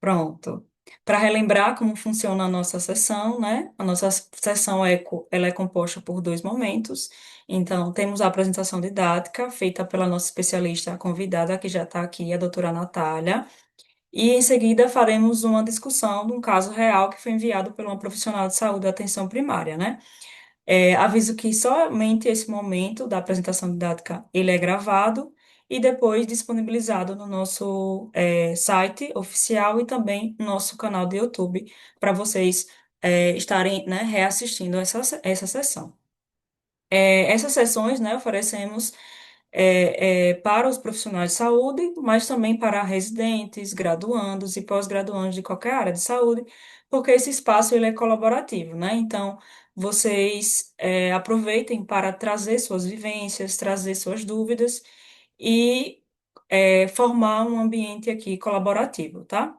Pronto. Para relembrar como funciona a nossa sessão, né? A nossa sessão ela é composta por dois momentos. Então, temos a apresentação didática, feita pela nossa especialista convidada, que já está aqui, a doutora Natália. E em seguida faremos uma discussão de um caso real que foi enviado por uma profissional de saúde da atenção primária, né? Aviso que somente esse momento da apresentação didática ele é gravado e depois disponibilizado no nosso site oficial e também no nosso canal do YouTube para vocês estarem, né, reassistindo essa sessão. Essas sessões, né, oferecemos para os profissionais de saúde, mas também para residentes, graduandos e pós-graduandos de qualquer área de saúde, porque esse espaço ele é colaborativo, né? Então, vocês aproveitem para trazer suas vivências, trazer suas dúvidas e formar um ambiente aqui colaborativo, tá?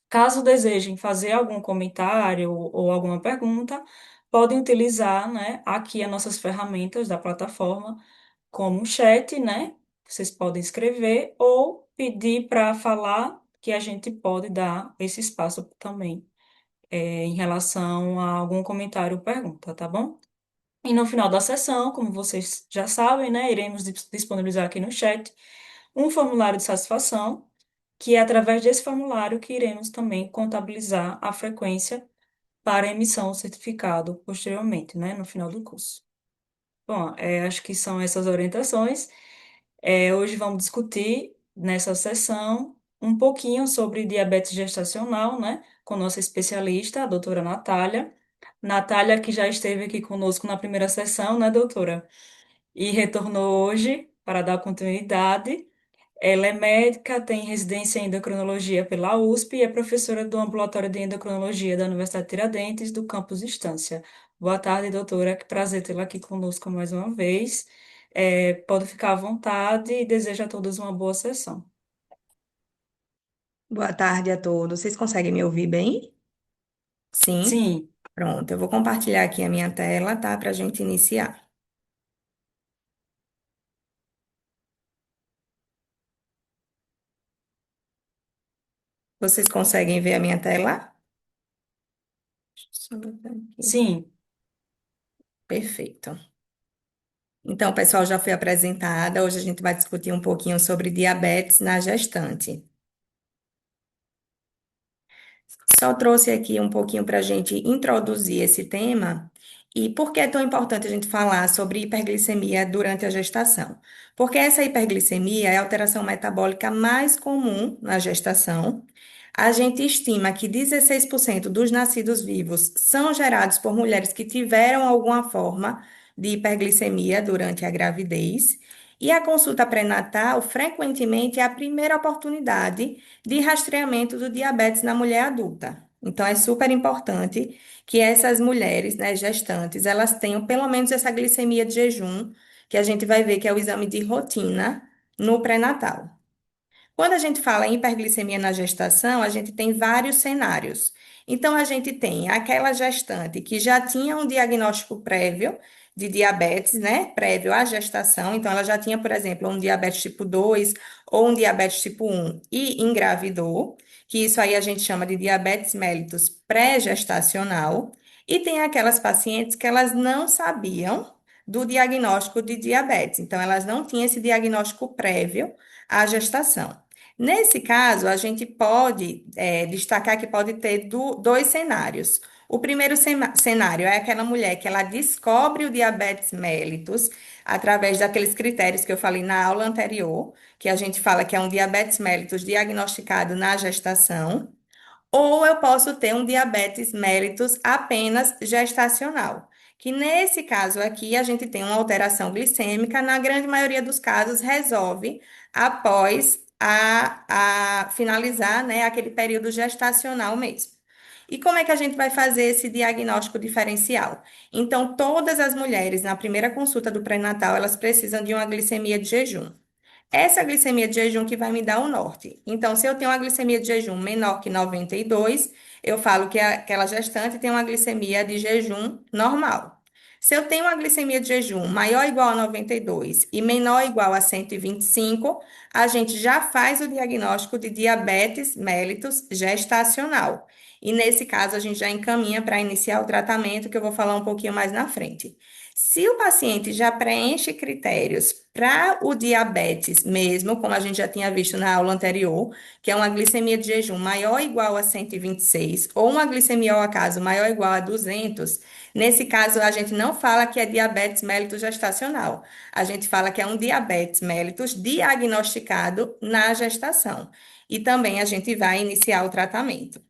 Caso desejem fazer algum comentário ou alguma pergunta, podem utilizar, né, aqui as nossas ferramentas da plataforma, como o chat, né? Vocês podem escrever ou pedir para falar, que a gente pode dar esse espaço também, em relação a algum comentário ou pergunta, tá bom? E no final da sessão, como vocês já sabem, né, iremos disponibilizar aqui no chat um formulário de satisfação, que é através desse formulário que iremos também contabilizar a frequência para emissão do certificado posteriormente, né, no final do curso. Bom, acho que são essas orientações. Hoje vamos discutir nessa sessão um pouquinho sobre diabetes gestacional, né, com nossa especialista, a doutora Natália. Natália, que já esteve aqui conosco na primeira sessão, né, doutora? E retornou hoje para dar continuidade. Ela é médica, tem residência em endocrinologia pela USP e é professora do Ambulatório de Endocrinologia da Universidade Tiradentes, do campus Estância. Boa tarde, doutora. Que prazer tê-la aqui conosco mais uma vez. Pode ficar à vontade e desejo a todos uma boa sessão. Boa tarde a todos. Vocês conseguem me ouvir bem? Sim? Sim, Pronto, eu vou compartilhar aqui a minha tela, tá? Para a gente iniciar. Vocês conseguem ver a minha tela? Deixa eu só botar aqui. sim. Perfeito. Então, o pessoal já foi apresentada. Hoje a gente vai discutir um pouquinho sobre diabetes na gestante. Só trouxe aqui um pouquinho para a gente introduzir esse tema e por que é tão importante a gente falar sobre hiperglicemia durante a gestação. Porque essa hiperglicemia é a alteração metabólica mais comum na gestação. A gente estima que 16% dos nascidos vivos são gerados por mulheres que tiveram alguma forma de hiperglicemia durante a gravidez. E a consulta pré-natal frequentemente é a primeira oportunidade de rastreamento do diabetes na mulher adulta. Então, é super importante que essas mulheres, né, gestantes, elas tenham pelo menos essa glicemia de jejum, que a gente vai ver que é o exame de rotina no pré-natal. Quando a gente fala em hiperglicemia na gestação, a gente tem vários cenários. Então, a gente tem aquela gestante que já tinha um diagnóstico prévio de diabetes, né? Prévio à gestação. Então, ela já tinha, por exemplo, um diabetes tipo 2 ou um diabetes tipo 1 e engravidou, que isso aí a gente chama de diabetes mellitus pré-gestacional. E tem aquelas pacientes que elas não sabiam do diagnóstico de diabetes. Então, elas não tinham esse diagnóstico prévio à gestação. Nesse caso, a gente pode destacar que pode ter dois cenários. O primeiro cenário é aquela mulher que ela descobre o diabetes mellitus através daqueles critérios que eu falei na aula anterior, que a gente fala que é um diabetes mellitus diagnosticado na gestação, ou eu posso ter um diabetes mellitus apenas gestacional, que nesse caso aqui a gente tem uma alteração glicêmica, na grande maioria dos casos resolve após a finalizar, né, aquele período gestacional mesmo. E como é que a gente vai fazer esse diagnóstico diferencial? Então, todas as mulheres na primeira consulta do pré-natal, elas precisam de uma glicemia de jejum. Essa glicemia de jejum que vai me dar o norte. Então, se eu tenho uma glicemia de jejum menor que 92, eu falo que aquela gestante tem uma glicemia de jejum normal. Se eu tenho uma glicemia de jejum maior ou igual a 92 e menor ou igual a 125, a gente já faz o diagnóstico de diabetes mellitus gestacional. E nesse caso, a gente já encaminha para iniciar o tratamento, que eu vou falar um pouquinho mais na frente. Se o paciente já preenche critérios para o diabetes mesmo, como a gente já tinha visto na aula anterior, que é uma glicemia de jejum maior ou igual a 126, ou uma glicemia ao acaso maior ou igual a 200, nesse caso a gente não fala que é diabetes mellitus gestacional. A gente fala que é um diabetes mellitus diagnosticado na gestação. E também a gente vai iniciar o tratamento.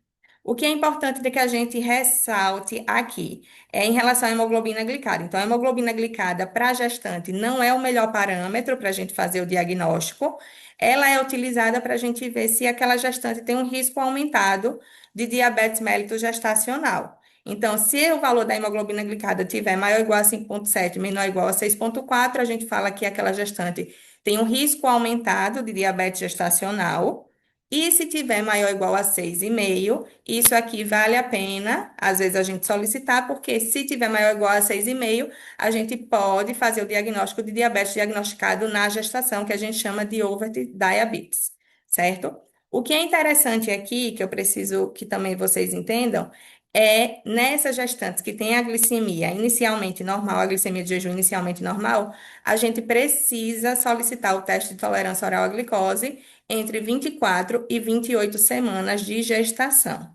O que é importante de que a gente ressalte aqui é em relação à hemoglobina glicada. Então, a hemoglobina glicada para gestante não é o melhor parâmetro para a gente fazer o diagnóstico. Ela é utilizada para a gente ver se aquela gestante tem um risco aumentado de diabetes mellitus gestacional. Então, se o valor da hemoglobina glicada tiver maior ou igual a 5,7, menor ou igual a 6,4, a gente fala que aquela gestante tem um risco aumentado de diabetes gestacional. E se tiver maior ou igual a 6,5, isso aqui vale a pena, às vezes, a gente solicitar, porque se tiver maior ou igual a 6,5, a gente pode fazer o diagnóstico de diabetes diagnosticado na gestação, que a gente chama de overt diabetes, certo? O que é interessante aqui, que eu preciso que também vocês entendam, é nessas gestantes que têm a glicemia inicialmente normal, a glicemia de jejum inicialmente normal, a gente precisa solicitar o teste de tolerância oral à glicose entre 24 e 28 semanas de gestação.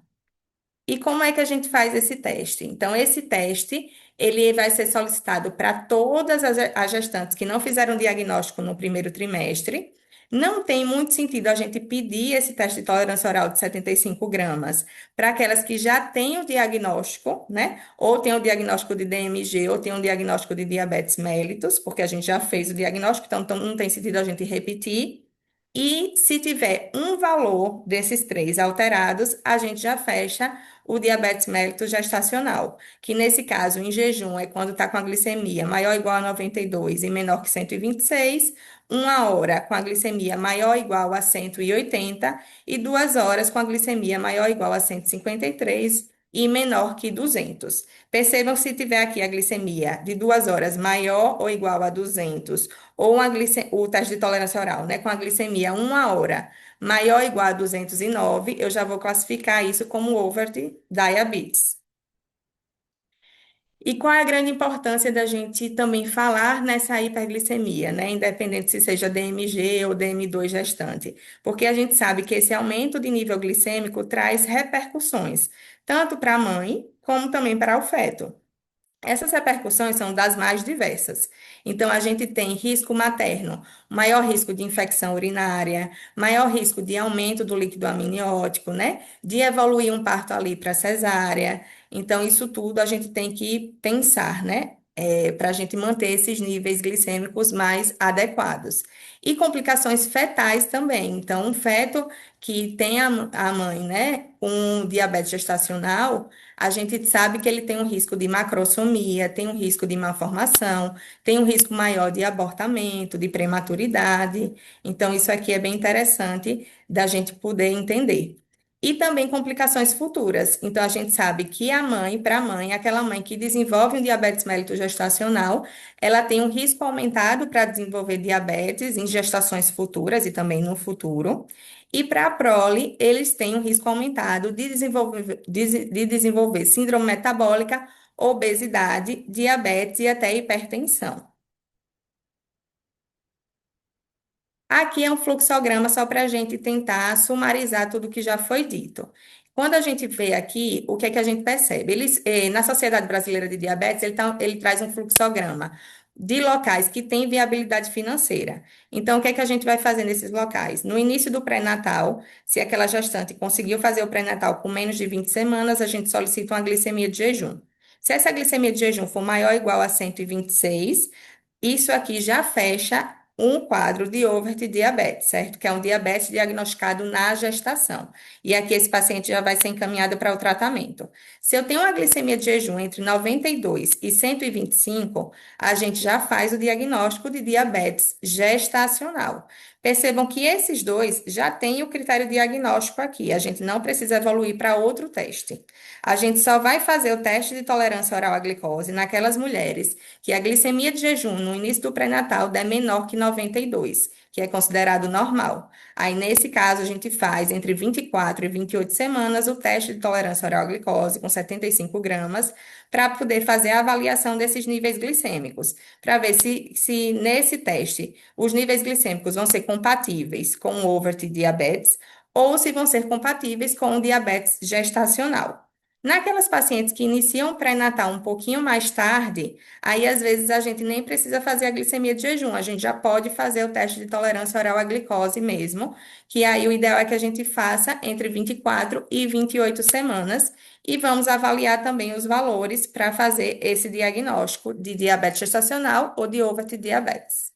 E como é que a gente faz esse teste? Então, esse teste, ele vai ser solicitado para todas as gestantes que não fizeram diagnóstico no primeiro trimestre. Não tem muito sentido a gente pedir esse teste de tolerância oral de 75 gramas para aquelas que já têm o diagnóstico, né? Ou têm o diagnóstico de DMG, ou têm o diagnóstico de diabetes mellitus, porque a gente já fez o diagnóstico, então não tem sentido a gente repetir. E se tiver um valor desses três alterados, a gente já fecha o diabetes mellitus gestacional, que nesse caso, em jejum, é quando está com a glicemia maior ou igual a 92 e menor que 126, 1 hora com a glicemia maior ou igual a 180 e 2 horas com a glicemia maior ou igual a 153 e menor que 200. Percebam se tiver aqui a glicemia de 2 horas maior ou igual a 200 ou o teste de tolerância oral, né, com a glicemia 1 hora maior ou igual a 209, eu já vou classificar isso como overt diabetes. E qual é a grande importância da gente também falar nessa hiperglicemia, né? Independente se seja DMG ou DM2 gestante, porque a gente sabe que esse aumento de nível glicêmico traz repercussões, tanto para a mãe como também para o feto. Essas repercussões são das mais diversas. Então, a gente tem risco materno, maior risco de infecção urinária, maior risco de aumento do líquido amniótico, né? De evoluir um parto ali para cesárea. Então, isso tudo a gente tem que pensar, né? Para a gente manter esses níveis glicêmicos mais adequados. E complicações fetais também. Então, um feto que tem a mãe, né, com diabetes gestacional, a gente sabe que ele tem um risco de macrosomia, tem um risco de malformação, tem um risco maior de abortamento, de prematuridade. Então, isso aqui é bem interessante da gente poder entender. E também complicações futuras. Então, a gente sabe que a mãe, para a mãe, aquela mãe que desenvolve um diabetes mellitus gestacional, ela tem um risco aumentado para desenvolver diabetes em gestações futuras e também no futuro. E para a prole, eles têm um risco aumentado de desenvolver síndrome metabólica, obesidade, diabetes e até hipertensão. Aqui é um fluxograma só para a gente tentar sumarizar tudo que já foi dito. Quando a gente vê aqui, o que é que a gente percebe? Na Sociedade Brasileira de Diabetes, ele traz um fluxograma de locais que têm viabilidade financeira. Então, o que é que a gente vai fazer nesses locais? No início do pré-natal, se aquela gestante conseguiu fazer o pré-natal com menos de 20 semanas, a gente solicita uma glicemia de jejum. Se essa glicemia de jejum for maior ou igual a 126, isso aqui já fecha um quadro de overt diabetes, certo? Que é um diabetes diagnosticado na gestação. E aqui esse paciente já vai ser encaminhado para o tratamento. Se eu tenho uma glicemia de jejum entre 92 e 125, a gente já faz o diagnóstico de diabetes gestacional. Percebam que esses dois já têm o critério diagnóstico aqui. A gente não precisa evoluir para outro teste. A gente só vai fazer o teste de tolerância oral à glicose naquelas mulheres que a glicemia de jejum no início do pré-natal der menor que 92, que é considerado normal. Aí, nesse caso, a gente faz entre 24 e 28 semanas o teste de tolerância oral à glicose com 75 gramas para poder fazer a avaliação desses níveis glicêmicos, para ver se nesse teste os níveis glicêmicos vão ser compatíveis com o overt diabetes ou se vão ser compatíveis com o diabetes gestacional. Naquelas pacientes que iniciam o pré-natal um pouquinho mais tarde, aí às vezes a gente nem precisa fazer a glicemia de jejum, a gente já pode fazer o teste de tolerância oral à glicose mesmo, que aí o ideal é que a gente faça entre 24 e 28 semanas, e vamos avaliar também os valores para fazer esse diagnóstico de diabetes gestacional ou de overt diabetes.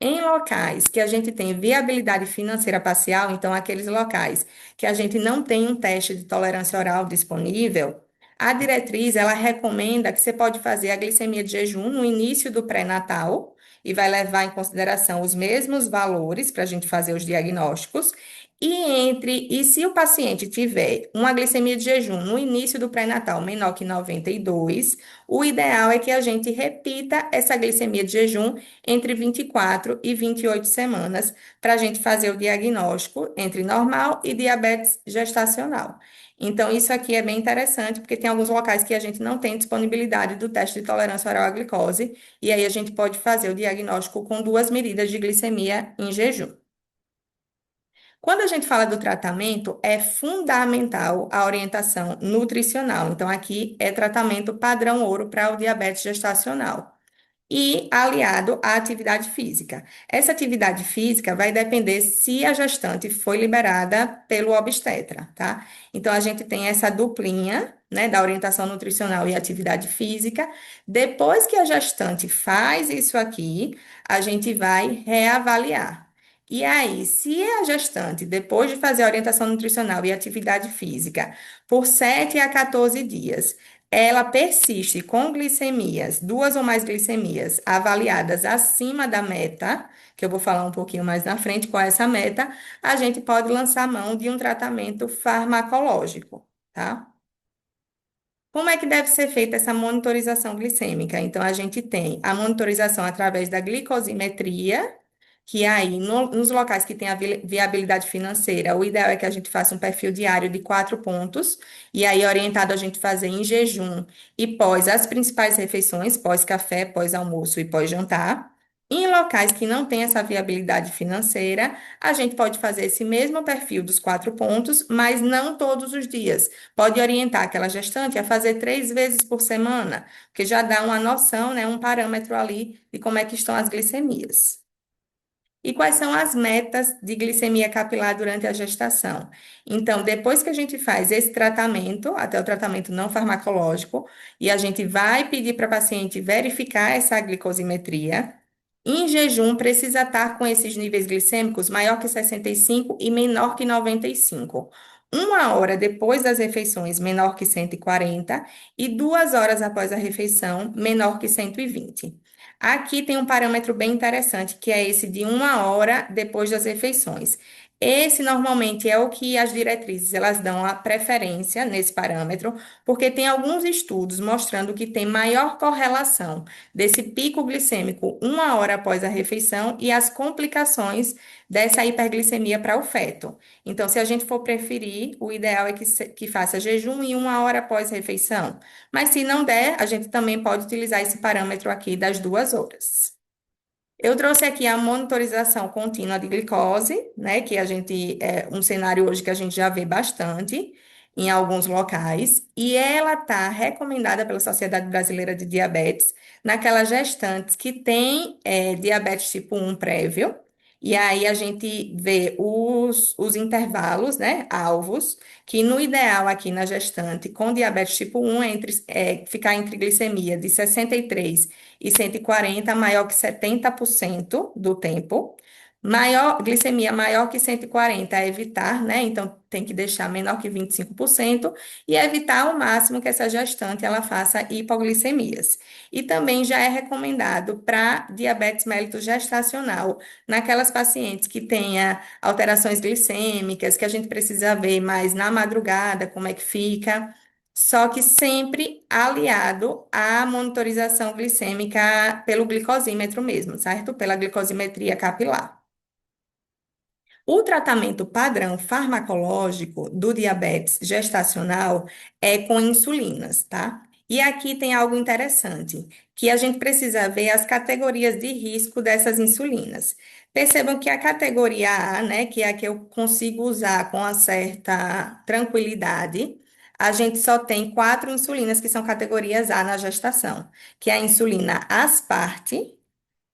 Em locais que a gente tem viabilidade financeira parcial, então aqueles locais que a gente não tem um teste de tolerância oral disponível, a diretriz ela recomenda que você pode fazer a glicemia de jejum no início do pré-natal e vai levar em consideração os mesmos valores para a gente fazer os diagnósticos. E se o paciente tiver uma glicemia de jejum no início do pré-natal menor que 92, o ideal é que a gente repita essa glicemia de jejum entre 24 e 28 semanas, para a gente fazer o diagnóstico entre normal e diabetes gestacional. Então, isso aqui é bem interessante, porque tem alguns locais que a gente não tem disponibilidade do teste de tolerância oral à glicose, e aí a gente pode fazer o diagnóstico com duas medidas de glicemia em jejum. Quando a gente fala do tratamento, é fundamental a orientação nutricional. Então, aqui é tratamento padrão ouro para o diabetes gestacional e aliado à atividade física. Essa atividade física vai depender se a gestante foi liberada pelo obstetra, tá? Então, a gente tem essa duplinha, né, da orientação nutricional e atividade física. Depois que a gestante faz isso aqui, a gente vai reavaliar. E aí, se a gestante, depois de fazer a orientação nutricional e atividade física, por 7 a 14 dias, ela persiste com glicemias, duas ou mais glicemias avaliadas acima da meta, que eu vou falar um pouquinho mais na frente qual é essa meta, a gente pode lançar mão de um tratamento farmacológico, tá? Como é que deve ser feita essa monitorização glicêmica? Então, a gente tem a monitorização através da glicosimetria, que aí, nos locais que tem a viabilidade financeira, o ideal é que a gente faça um perfil diário de 4 pontos, e aí orientado a gente fazer em jejum e pós as principais refeições, pós-café, pós-almoço e pós-jantar. Em locais que não tem essa viabilidade financeira, a gente pode fazer esse mesmo perfil dos 4 pontos, mas não todos os dias. Pode orientar aquela gestante a fazer 3 vezes por semana, porque já dá uma noção, né, um parâmetro ali de como é que estão as glicemias. E quais são as metas de glicemia capilar durante a gestação? Então, depois que a gente faz esse tratamento, até o tratamento não farmacológico, e a gente vai pedir para a paciente verificar essa glicosimetria, em jejum precisa estar com esses níveis glicêmicos maior que 65 e menor que 95. 1 hora depois das refeições, menor que 140, e 2 horas após a refeição, menor que 120. Aqui tem um parâmetro bem interessante, que é esse de 1 hora depois das refeições. Esse normalmente é o que as diretrizes elas dão a preferência nesse parâmetro, porque tem alguns estudos mostrando que tem maior correlação desse pico glicêmico 1 hora após a refeição e as complicações dessa hiperglicemia para o feto. Então, se a gente for preferir, o ideal é que faça jejum e 1 hora após a refeição. Mas se não der, a gente também pode utilizar esse parâmetro aqui das 2 horas. Eu trouxe aqui a monitorização contínua de glicose, né, que a gente é um cenário hoje que a gente já vê bastante em alguns locais, e ela está recomendada pela Sociedade Brasileira de Diabetes naquelas gestantes que têm diabetes tipo 1 prévio, e aí a gente vê os intervalos, né, alvos, que no ideal aqui na gestante com diabetes tipo 1 ficar entre glicemia de 63 e 140 maior que 70% do tempo. Glicemia maior que 140 é evitar, né? Então tem que deixar menor que 25% e evitar ao máximo que essa gestante ela faça hipoglicemias. E também já é recomendado para diabetes mellitus gestacional, naquelas pacientes que tenha alterações glicêmicas, que a gente precisa ver mais na madrugada como é que fica. Só que sempre aliado à monitorização glicêmica pelo glicosímetro mesmo, certo? Pela glicosimetria capilar. O tratamento padrão farmacológico do diabetes gestacional é com insulinas, tá? E aqui tem algo interessante, que a gente precisa ver as categorias de risco dessas insulinas. Percebam que a categoria A, né, que é a que eu consigo usar com uma certa tranquilidade, a gente só tem quatro insulinas que são categorias A na gestação, que é a insulina asparte,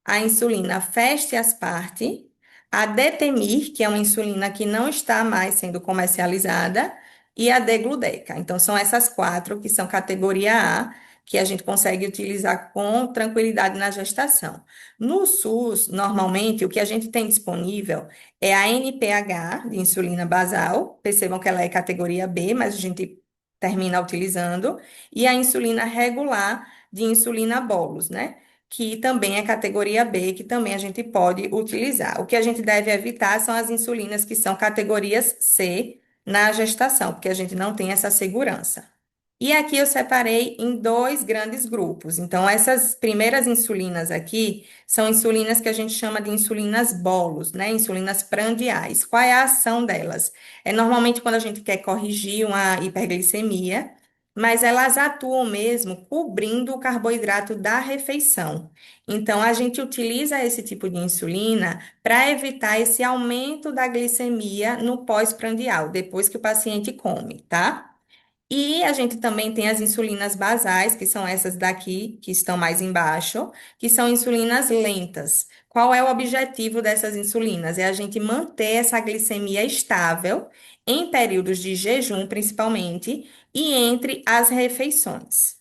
a insulina Fast-Asparte, a Detemir, que é uma insulina que não está mais sendo comercializada, e a Degludeca. Então, são essas quatro que são categoria A, que a gente consegue utilizar com tranquilidade na gestação. No SUS, normalmente, o que a gente tem disponível é a NPH, de insulina basal. Percebam que ela é categoria B, mas a gente termina utilizando, e a insulina regular, de insulina bolus, né? Que também é categoria B, que também a gente pode utilizar. O que a gente deve evitar são as insulinas que são categorias C na gestação, porque a gente não tem essa segurança. E aqui eu separei em dois grandes grupos. Então, essas primeiras insulinas aqui são insulinas que a gente chama de insulinas bolos, né? Insulinas prandiais. Qual é a ação delas? É normalmente quando a gente quer corrigir uma hiperglicemia, mas elas atuam mesmo cobrindo o carboidrato da refeição. Então, a gente utiliza esse tipo de insulina para evitar esse aumento da glicemia no pós-prandial, depois que o paciente come, tá? E a gente também tem as insulinas basais, que são essas daqui, que estão mais embaixo, que são insulinas lentas. Qual é o objetivo dessas insulinas? É a gente manter essa glicemia estável em períodos de jejum, principalmente, e entre as refeições.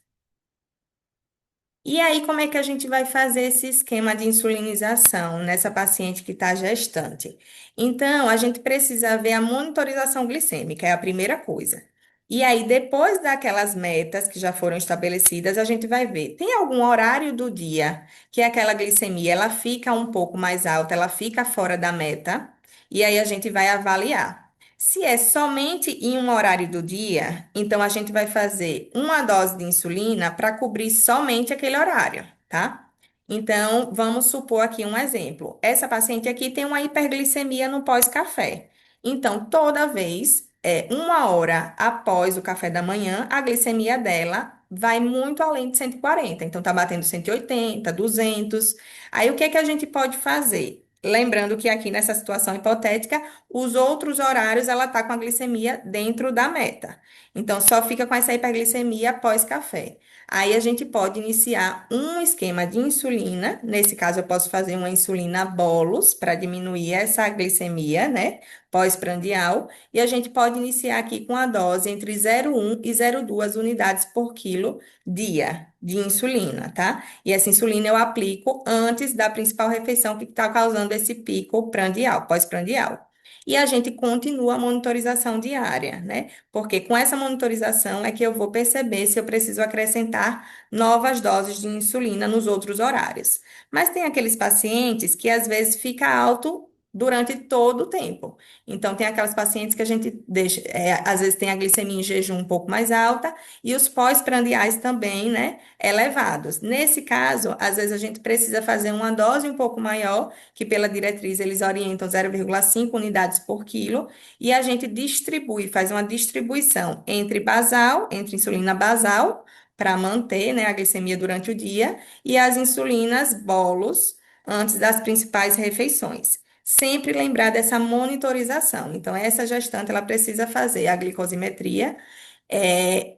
E aí, como é que a gente vai fazer esse esquema de insulinização nessa paciente que está gestante? Então, a gente precisa ver a monitorização glicêmica, é a primeira coisa. E aí, depois daquelas metas que já foram estabelecidas, a gente vai ver, tem algum horário do dia que aquela glicemia ela fica um pouco mais alta, ela fica fora da meta, e aí a gente vai avaliar. Se é somente em um horário do dia, então a gente vai fazer uma dose de insulina para cobrir somente aquele horário, tá? Então, vamos supor aqui um exemplo. Essa paciente aqui tem uma hiperglicemia no pós-café. Então, toda vez, uma hora após o café da manhã, a glicemia dela vai muito além de 140. Então, tá batendo 180, 200. Aí, o que é que a gente pode fazer? Lembrando que aqui nessa situação hipotética, os outros horários ela está com a glicemia dentro da meta. Então, só fica com essa hiperglicemia após café. Aí a gente pode iniciar um esquema de insulina. Nesse caso, eu posso fazer uma insulina bolus para diminuir essa glicemia, né? Pós-prandial. E a gente pode iniciar aqui com a dose entre 0,1 e 0,2 unidades por quilo dia de insulina, tá? E essa insulina eu aplico antes da principal refeição que está causando esse pico prandial, pós-prandial. E a gente continua a monitorização diária, né? Porque com essa monitorização é que eu vou perceber se eu preciso acrescentar novas doses de insulina nos outros horários. Mas tem aqueles pacientes que às vezes fica alto durante todo o tempo. Então, tem aquelas pacientes que a gente deixa, às vezes tem a glicemia em jejum um pouco mais alta e os pós-prandiais também, né, elevados. Nesse caso, às vezes a gente precisa fazer uma dose um pouco maior, que pela diretriz eles orientam 0,5 unidades por quilo, e a gente distribui, faz uma distribuição entre basal, entre insulina basal, para manter, né, a glicemia durante o dia, e as insulinas bolos antes das principais refeições. Sempre lembrar dessa monitorização. Então, essa gestante, ela precisa fazer a glicosimetria,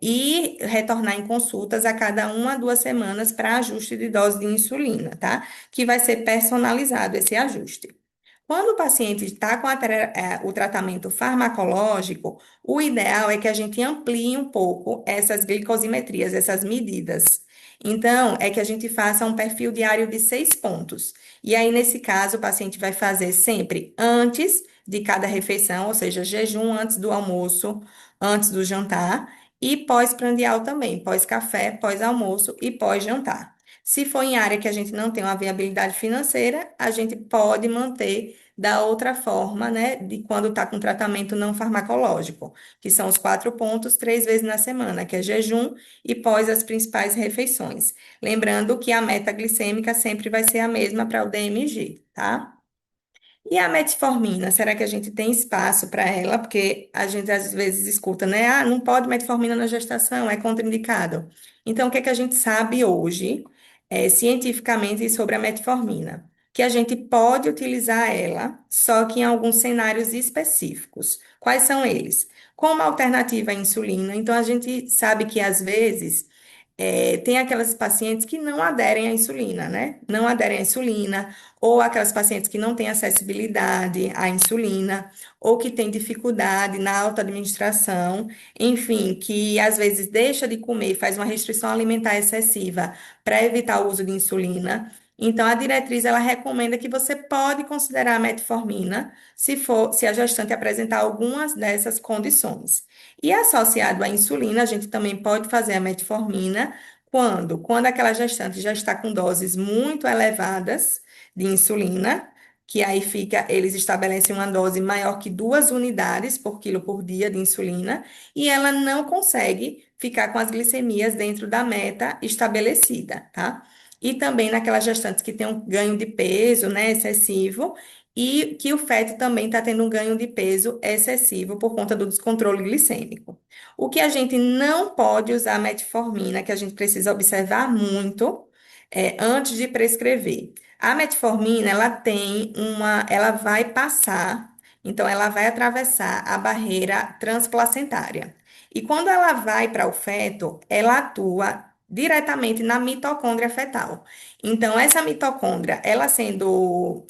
e retornar em consultas a cada 1 a 2 semanas para ajuste de dose de insulina, tá? Que vai ser personalizado esse ajuste. Quando o paciente está com o tratamento farmacológico, o ideal é que a gente amplie um pouco essas glicosimetrias, essas medidas. Então, é que a gente faça um perfil diário de 6 pontos. E aí, nesse caso, o paciente vai fazer sempre antes de cada refeição, ou seja, jejum antes do almoço, antes do jantar, e pós-prandial também, pós-café, pós-almoço e pós-jantar. Se for em área que a gente não tem uma viabilidade financeira, a gente pode manter da outra forma, né, de quando está com tratamento não farmacológico, que são os 4 pontos, 3 vezes na semana, que é jejum e pós as principais refeições. Lembrando que a meta glicêmica sempre vai ser a mesma para o DMG, tá? E a metformina, será que a gente tem espaço para ela? Porque a gente às vezes escuta, né? Ah, não pode metformina na gestação, é contraindicado. Então, o que é que a gente sabe hoje, cientificamente, sobre a metformina? Que a gente pode utilizar ela, só que em alguns cenários específicos. Quais são eles? Como alternativa à insulina, então a gente sabe que às vezes tem aquelas pacientes que não aderem à insulina, né? Não aderem à insulina, ou aquelas pacientes que não têm acessibilidade à insulina, ou que têm dificuldade na autoadministração, enfim, que às vezes deixa de comer e faz uma restrição alimentar excessiva para evitar o uso de insulina. Então, a diretriz ela recomenda que você pode considerar a metformina se a gestante apresentar algumas dessas condições. E associado à insulina, a gente também pode fazer a metformina quando aquela gestante já está com doses muito elevadas de insulina, que aí fica, eles estabelecem uma dose maior que 2 unidades por quilo por dia de insulina, e ela não consegue ficar com as glicemias dentro da meta estabelecida, tá? E também naquelas gestantes que têm um ganho de peso, né, excessivo, e que o feto também está tendo um ganho de peso excessivo por conta do descontrole glicêmico. O que a gente não pode usar metformina, que a gente precisa observar muito, antes de prescrever. A metformina, ela vai passar, então ela vai atravessar a barreira transplacentária. E quando ela vai para o feto, ela atua diretamente na mitocôndria fetal. Então, essa mitocôndria, ela sendo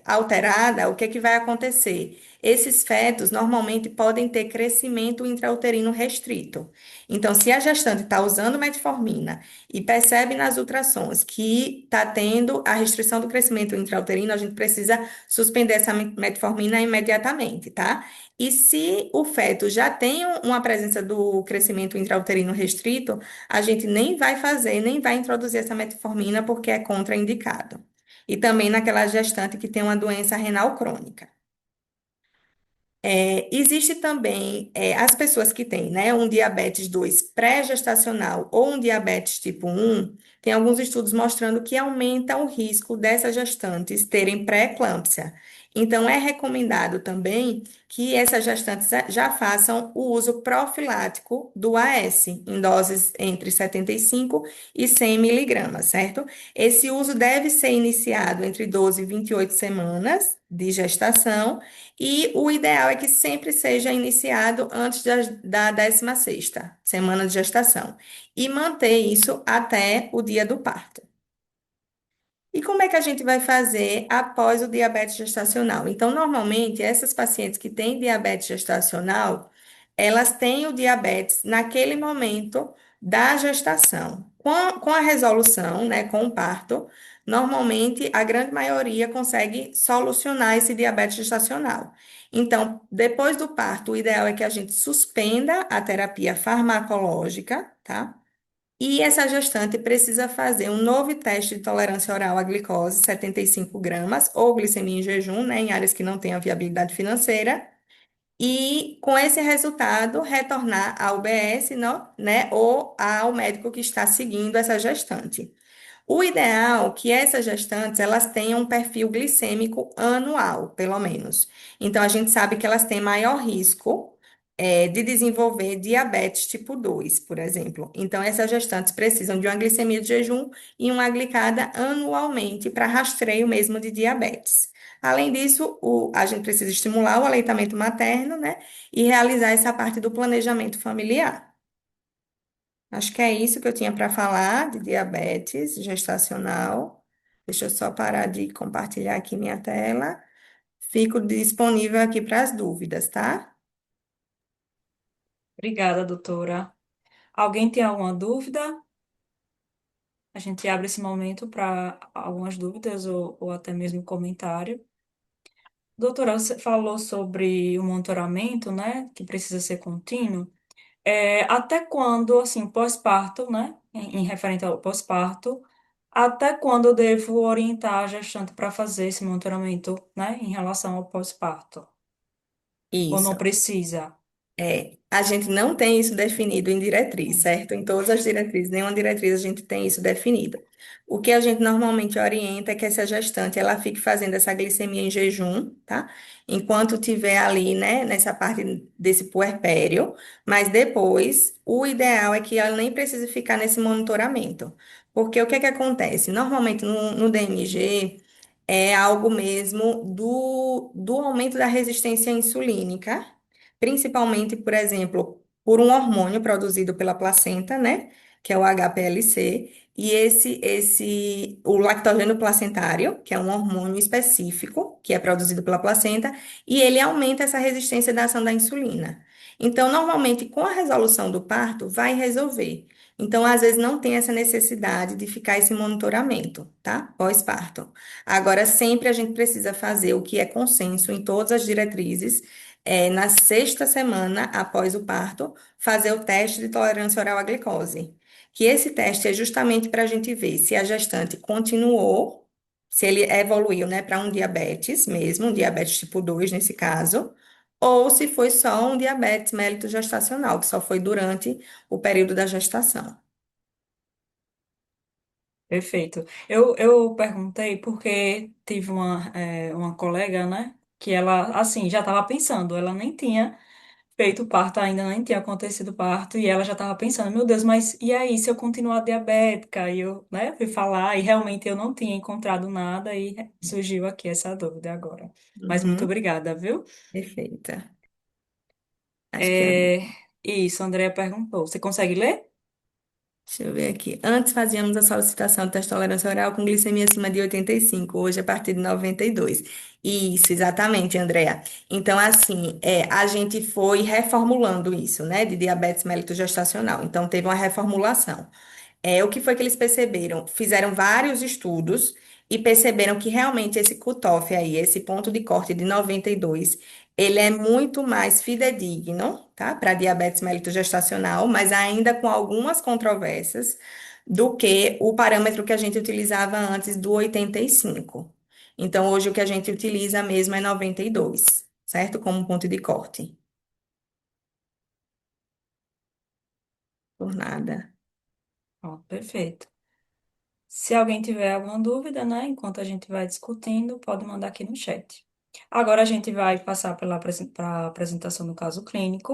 alterada, o que é que vai acontecer? Esses fetos normalmente podem ter crescimento intrauterino restrito. Então, se a gestante está usando metformina e percebe nas ultrassons que está tendo a restrição do crescimento intrauterino, a gente precisa suspender essa metformina imediatamente, tá? E se o feto já tem uma presença do crescimento intrauterino restrito, a gente nem vai fazer, nem vai introduzir essa metformina porque é contraindicado. E também naquela gestante que tem uma doença renal crônica. Existe também as pessoas que têm, né, um diabetes 2 pré-gestacional ou um diabetes tipo 1, tem alguns estudos mostrando que aumenta o risco dessas gestantes terem pré-eclâmpsia. Então, é recomendado também que essas gestantes já façam o uso profilático do AS, em doses entre 75 e 100 miligramas, certo? Esse uso deve ser iniciado entre 12 e 28 semanas de gestação e o ideal é que sempre seja iniciado antes da 16ª semana de gestação e manter isso até o dia do parto. E como é que a gente vai fazer após o diabetes gestacional? Então, normalmente, essas pacientes que têm diabetes gestacional, elas têm o diabetes naquele momento da gestação. Com a resolução, né, com o parto, normalmente a grande maioria consegue solucionar esse diabetes gestacional. Então, depois do parto, o ideal é que a gente suspenda a terapia farmacológica, tá? E essa gestante precisa fazer um novo teste de tolerância oral à glicose, 75 gramas, ou glicemia em jejum, né, em áreas que não tenham viabilidade financeira. E com esse resultado, retornar ao UBS, não, né, ou ao médico que está seguindo essa gestante. O ideal é que essas gestantes elas tenham um perfil glicêmico anual, pelo menos. Então, a gente sabe que elas têm maior risco, de desenvolver diabetes tipo 2, por exemplo. Então, essas gestantes precisam de uma glicemia de jejum e uma glicada anualmente para rastreio mesmo de diabetes. Além disso, a gente precisa estimular o aleitamento materno, né? E realizar essa parte do planejamento familiar. Acho que é isso que eu tinha para falar de diabetes gestacional. Deixa eu só parar de compartilhar aqui minha tela. Fico disponível aqui para as dúvidas, tá? Obrigada, doutora. Alguém tem alguma dúvida? A gente abre esse momento para algumas dúvidas ou até mesmo comentário. Doutora, você falou sobre o monitoramento, né, que precisa ser contínuo. Até quando, assim, pós-parto, né, em referente ao pós-parto, até quando eu devo orientar a gestante para fazer esse monitoramento, né, em relação ao pós-parto? Ou não Isso. precisa? A gente não tem isso definido em diretriz, certo? Em todas as diretrizes, nenhuma diretriz a gente tem isso definido. O que a gente normalmente orienta é que essa gestante ela fique fazendo essa glicemia em jejum, tá? Enquanto tiver ali, né, nessa parte desse puerpério, mas depois o ideal é que ela nem precise ficar nesse monitoramento. Porque o que é que acontece? Normalmente no DMG é algo mesmo do aumento da resistência insulínica, principalmente, por exemplo, por um hormônio produzido pela placenta, né, que é o HPLC, e o lactogênio placentário, que é um hormônio específico, que é produzido pela placenta, e ele aumenta essa resistência da ação da insulina. Então, normalmente, com a resolução do parto, vai resolver. Então, às vezes, não tem essa necessidade de ficar esse monitoramento, tá? Pós-parto. Agora, sempre a gente precisa fazer o que é consenso em todas as diretrizes, na sexta semana após o parto, fazer o teste de tolerância oral à glicose. Que esse teste é justamente para a gente ver se a gestante continuou, se ele evoluiu, né, para um diabetes mesmo, um diabetes tipo 2 nesse caso, ou se foi só um diabetes mellitus gestacional, que só foi durante o período da gestação. Perfeito. Eu perguntei porque tive uma colega, né, que ela, assim, já estava pensando, ela nem tinha feito parto ainda, nem tinha acontecido parto, e ela já estava pensando, meu Deus, mas e aí se eu continuar diabética? E eu, né, fui falar, e realmente eu não tinha encontrado nada, e surgiu aqui essa dúvida agora. Mas muito Uhum, obrigada, viu? perfeita. Acho que é. É, isso, a Andrea perguntou. Você consegue ler? Deixa eu ver aqui. Antes fazíamos a solicitação de teste de tolerância oral com glicemia acima de 85, hoje a partir de 92. Isso, exatamente, Andréa. Então, assim, a gente foi reformulando isso, né, de diabetes mellitus gestacional. Então, teve uma reformulação. O que foi que eles perceberam? Fizeram vários estudos e perceberam que realmente esse cutoff aí, esse ponto de corte de 92, ele é muito mais fidedigno, tá? Para diabetes mellitus gestacional, mas ainda com algumas controvérsias do que o parâmetro que a gente utilizava antes do 85. Então, hoje o que a gente utiliza mesmo é 92, certo? Como ponto de corte. Por nada. Ó, perfeito. Se alguém tiver alguma dúvida, né, enquanto a gente vai discutindo, pode mandar aqui no chat. Agora a gente vai passar pela apresentação do caso clínico.